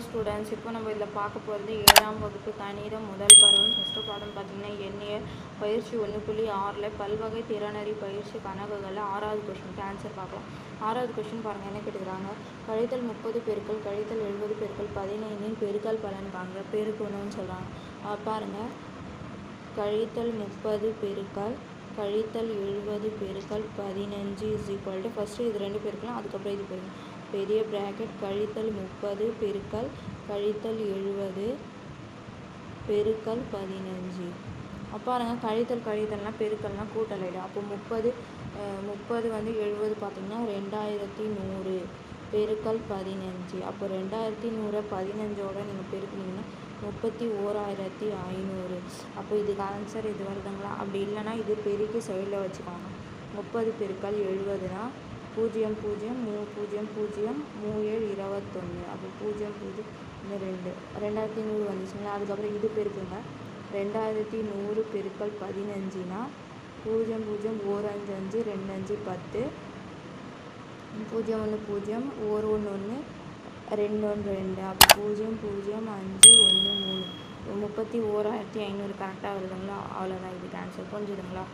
Students, இப்போ நம்ம இதில் பார்க்க போகிறது 7ஆம் வகுப்பு கணிதம் முதல் பருவம். ஃபஸ்ட்டு பாடம் பார்த்திங்கன்னா எண்ணியல் பயிற்சி 1.6ல் பல்வகை திறனறி பயிற்சி கணக்குகளில் 6வது கொஷினுக்கு ஆன்சர் பார்க்கலாம். 6வது கொஷின் பாருங்கள், என்ன கேட்டுக்கிறாங்க? கழித்தல் 30 பெருக்கல் கழித்தல் 70 பெருக்கல் 15 பெருக்கல் பலன் காண்க. பெருக்கணும்னு சொல்கிறாங்க. பாருங்கள், கழித்தல் 30 பெருக்கல் கழித்தல் 70 பெருக்கல் 15 = ஃபஸ்ட்டு இது 2 பெருக்கலாம், அதுக்கப்புறம் இது பெருக்கணும். பெரிய ப்ராக்கெட் கழித்தல் 30 பெருக்கல் கழித்தல் 70 பெருக்கல் 15. பாருங்கள், கழித்தல் கழித்தல்னால் பெருக்கல்னால் கூட்டல் ஆகிடும். அப்போ 30 வந்து 70 பார்த்திங்கன்னா 2100 பெருக்கல் 15. அப்போ 2100 15ஓட நீங்கள் பெருக்குனீங்கன்னா 31500. அப்போ இதுக்கு ஆன்சர் இது வருதுங்களா? அப்படி இல்லைன்னா இது பெருக்கி சைடில் வச்சுக்கோங்க. 30 பெருக்கல் 70னா 0 0 3 0 0 3 7 21. அப்போ 0 0 2 2100 வந்துச்சுங்களா? அதுக்கப்புறம் இது பெருக்குங்க. 2100 பெருக்கல் 15னா 0 0 1 5 5 2 5 10 0 1 0 1 1 1 2 1 2. அப்போ 0 0 5 1 3 31500 கரெக்டாக வருதுங்களா? அவ்வளோதான் இதுக்கு ஆன்சர். புரிஞ்சுதுங்களா?